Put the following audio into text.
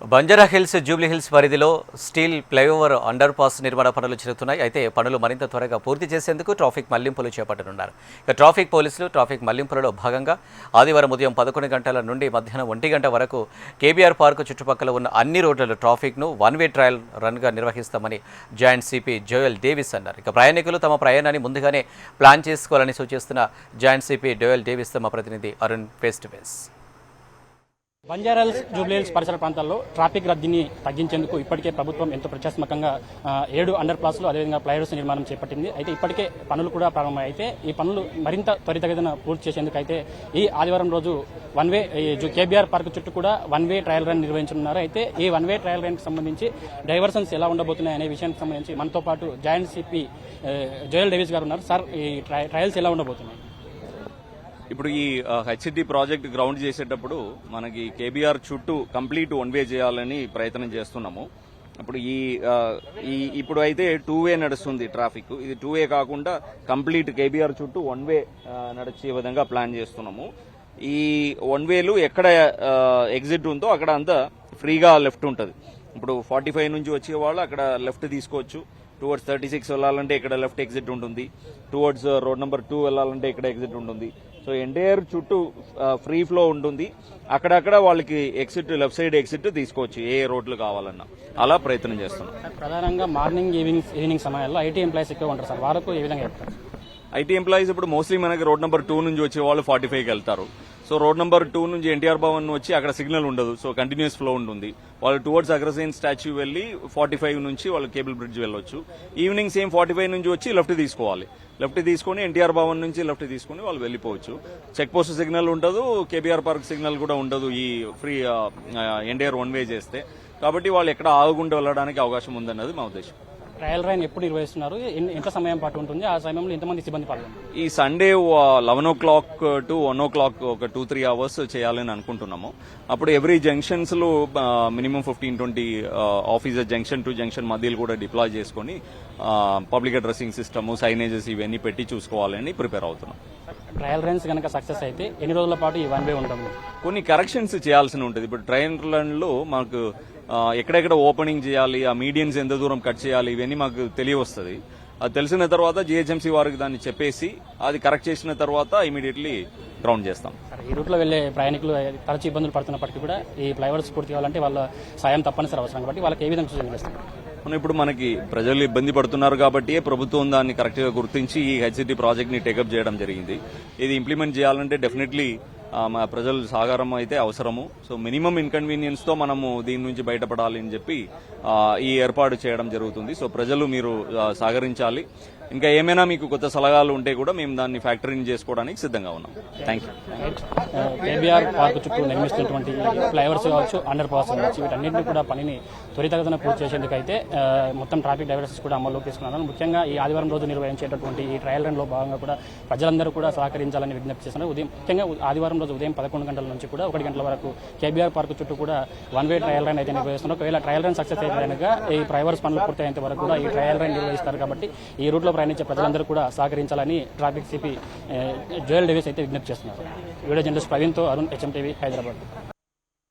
బంజారాహిల్స్, జూబ్లీహిల్స్ పరిధిలో steel flyover under pass నిర్మాణ పనులు జరుగుతున్నాయి. అయితే పనులు మరింత త్వరగా పూర్తి చేసేందుకు ట్రాఫిక్ మళ్లింపులు చేపట్టనున్నారు. ఇక ట్రాఫిక్ పోలీసులు ట్రాఫిక్ మళ్లింపులలో భాగంగా ఆదివారం ఉదయం 11 గంటల నుండి మధ్యాహ్నం 1 గంట వరకు కేబీఆర్ పార్కు చుట్టుపక్కల ఉన్న అన్ని రోడ్లలో ట్రాఫిక్ను వన్-వే ట్రయల్ రన్గా నిర్వహిస్తామని జాయింట్ సిపి జోయల్ డేవిస్ అన్నారు. ఇక ప్రయాణికులు తమ ప్రయాణాన్ని ముందుగానే ప్లాన్ చేసుకోవాలని సూచిస్తున్న జాయింట్ సిపి జోయల్ డేవిస్ తమ ప్రతినిధి Arun face to face. Banjara Hills, Jubilee Hills పరిసర ప్రాంతాల్లో ట్రాఫిక్ రద్దీని తగ్గించేందుకు ఇప్పటికే ప్రభుత్వం ఎంతో ప్రతిష్టాత్మకంగా 7 అండర్ పాస్లు అదేవిధంగా ఫ్లైఓవర్స్ నిర్మాణం చేపట్టింది. అయితే ఇప్పటికే పనులు కూడా ప్రారంభమై అయితే ఈ పనులు మరింత త్వరితగతిన పూర్తి చేసేందుకు అయితే ఈ ఆదివారం రోజు వన్-వే కేబీఆర్ పార్క్ చుట్టూ కూడా వన్-వే ట్రయల్ రన్ నిర్వహించనున్నారు. అయితే ఈ వన్-వే ట్రయల్ రన్కి సంబంధించి డైవర్షన్స్ ఎలా ఉండబోతున్నాయి అనే విషయానికి సంబంధించి మనతో పాటు జాయింట్ సిపి జోయల్ డేవిస్ గారు ఉన్నారు. సార్, ఈ ట్రయల్స్ ఎలా ఉండబోతున్నాయి? ఇప్పుడు ఈ హెచ్సిటీ ప్రాజెక్ట్ గ్రౌండ్ చేసేటప్పుడు మనకి కేబీఆర్ చుట్టూ కంప్లీట్ వన్-వే చేయాలని ప్రయత్నం చేస్తున్నాము. ఇప్పుడు ఇప్పుడు అయితే 2-వే నడుస్తుంది ట్రాఫిక్. ఇది 2-వే కాకుండా కంప్లీట్ కేబీఆర్ చుట్టూ వన్-వే నడిచే విధంగా ప్లాన్ చేస్తున్నాము. ఈ వన్-వేలు ఎక్కడ ఎగ్జిట్ ఉందో అక్కడ అంతా ఫ్రీగా లెఫ్ట్ ఉంటుంది. ఇప్పుడు 45 నుంచి వచ్చే వాళ్ళు అక్కడ లెఫ్ట్ తీసుకోవచ్చు. టువర్డ్స్ 36 వెళ్ళాలంటే ఇక్కడ లెఫ్ట్ ఎగ్జిట్ ఉంటుంది. టువర్డ్స్ రోడ్ నెంబర్ 2 వెళ్ళాలంటే ఇక్కడ ఎగ్జిట్ ఉంటుంది. సో ఎంటైర్ చుట్టూ ఫ్రీ ఫ్లో ఉంటుంది. అక్కడక్కడ వాళ్ళకి ఎగ్జిట్, లెఫ్ట్ సైడ్ ఎగ్జిట్ తీసుకోవచ్చు ఏ రోడ్లు కావాలన్నా. అలా ప్రయత్నం చేస్తున్నాం. ప్రధానంగా మార్నింగ్ ఈవినింగ్ సమయాల్లో ఐటీ ఎంప్లాయీస్ ఎక్కువ ఉంటారు సార్, వాళ్ళకు ఏ విధంగా చెప్తారు? ఐటీ ఎంప్లాయీస్ ఇప్పుడు మోస్ట్లీ మనకి రోడ్ నెంబర్ 2 నుంచి వచ్చే వాళ్ళు 45కి వెళ్తారు. సో రోడ్ నెంబర్ 2 నుంచి ఎన్టీఆర్ భవన్ వచ్చి అక్కడ సిగ్నల్ ఉండదు. సో కంటిన్యూస్ ఫ్లో ఉంటుంది. వాళ్ళు టువర్డ్స్ అగ్రసేన్ స్టాచ్యూ వెళ్లి 45 నుంచి వాళ్ళు కేబుల్ బ్రిడ్జ్ వెళ్ళొచ్చు. ఈవినింగ్ సేమ్ 45 నుంచి వచ్చి లెఫ్ట్ తీసుకోవాలి. లెఫ్ట్ తీసుకుని ఎన్టీఆర్ భవన్ నుంచి లెఫ్ట్ తీసుకుని వాళ్ళు వెళ్ళిపోవచ్చు. చెక్ పోస్ట్ సిగ్నల్ ఉండదు, కేబీఆర్ పార్క్ సిగ్నల్ కూడా ఉండదు ఈ ఫ్రీ ఎన్టీఆర్ వన్-వే చేస్తే. కాబట్టి వాళ్ళు ఎక్కడ ఆగకుండా వెళ్ళడానికి అవకాశం ఉందన్నది మా ఉద్దేశం. ట్రయల్ రన్ ఎప్పుడు నిర్వహిస్తున్నారు? ఎంత సమయం పాటు ఉంటుంది? ఆ సమయంలో ఎంతమంది సిబ్బంది పాల్గొంటారు? ఈ సండే 11 o'clock to 1 o'clock ఒక 2-3 hours చేయాలని అనుకుంటున్నాము. అప్పుడు ఎవ్రీ జంక్షన్స్ లో minimum 15-20 officer junction to junction మధ్యలో కూడా డిప్లాయ్ చేసుకుని పబ్లిక్ అడ్రసింగ్ సిస్టమ్, సైనేజెస్ ఇవన్నీ పెట్టి చూసుకోవాలని ప్రిపేర్ అవుతున్నాం. ట్రయల్ రన్స్ కనుక సక్సెస్ అయితే ఎన్ని రోజుల పాటు ఈ వన్-వే ఉంటుంది? కొన్ని కరెక్షన్స్ చేయాల్సి ఉంటుంది. ఇప్పుడు ట్రయల్ రన్ లో మాకు ఎక్కడెక్కడ ఓపెనింగ్ చేయాలి, ఆ మీడియన్స్ ఎంత దూరం కట్ చేయాలి, ఇవన్నీ మాకు తెలియవస్తుంది. అది తెలిసిన తర్వాత జీహెచ్ఎంసీ వారికి దాన్ని చెప్పేసి అది కరెక్ట్ చేసిన తర్వాత ఇమీడియట్లీ గ్రౌండ్ చేస్తాం. ఈ రూట్ లో వెళ్లే ప్రయాణికులు తరచు ఇబ్బందులు పడుతున్నప్పటికీ కూడా ఈ ఫ్లైఓవర్స్ పూర్తి కావాలంటే వాళ్ళ సాయం తప్పనిసరి అవసరం కాబట్టి వాళ్ళకి ఏ విధంగా సూచనలు ఇస్తారు? ఇప్పుడు మనకి ప్రజలు ఇబ్బంది పడుతున్నారు కాబట్టి ప్రభుత్వం దాన్ని కరెక్ట్ గా గుర్తించి ఈ హెచ్సిటీ ప్రాజెక్ట్ ని టేకప్ చేయడం జరిగింది. ఇది ఇంప్లిమెంట్ చేయాలంటే డెఫినెట్లీ మా ప్రజల సహకారం అయితే అవసరము. సో మినిమం ఇన్కన్వీనియన్స్ తో మనము దీని నుంచి బయటపడాలి అని చెప్పి ఈ ఏర్పాటు చేయడం జరుగుతుంది. సో ప్రజలు మీరు సహకరించాలి. ఇంకా ఏమైనా మీకు కొత్త సలహాలు ఉంటే కూడా మేము దాన్ని ఫ్యాక్టరింగ్ చేసుకోవడానికి సిద్ధంగా ఉన్నాం. Thank you. కేబీఆర్ పార్క్ చుట్టూ నిర్మిస్తున్నటువంటి ఫ్లైఓవర్స్ కావచ్చు, అండర్ పాస్ కావచ్చు, వీటన్నింటినీ కూడా పనిని త్వరితగతిన పూర్తి చేసేందుకు అయితే మొత్తం ట్రాఫిక్ డైవర్సెస్ కూడా అమల్లోకి తీసుకున్నారు. ముఖ్యంగా ఈ ఆదివారం రోజు నిర్వహించేటటువంటి ఈ ట్రయల్ రన్ లో భాగంగా కూడా ప్రజలందరూ కూడా సహకరించాలని విజ్ఞప్తి చేస్తున్నారు. ముఖ్యంగా ఆదివారం రోజు ఉదయం 11 గంటల నుంచి కూడా 1 గంటల వరకు కేబీఆర్ పార్క్ చుట్టూ కూడా వన్-వే ట్రయల్ రన్ అయితే నిర్వహిస్తున్నారు. ఒకవేళ ట్రయల్ రన్ సక్సెస్ అయితే కనుక ఈ ఫ్లైఓవర్స్ పనులు పూర్తయ్యేంత వరకు కూడా ఈ ట్రయల్ రన్ నిర్వహిస్తారు. కాబట్టి ఈ రూట్ లో ప్రయాణించే ప్రజలందరూ కూడా సహకరించాలని ట్రాఫిక్ సిపి జోయల్ డేవిస్ అయితే విజ్ఞప్తి చేస్తున్నారు. వీడియో జర్నలిస్ట్ ప్రవీణ్తో అరుణ్, HM TV, హైదరాబాద్.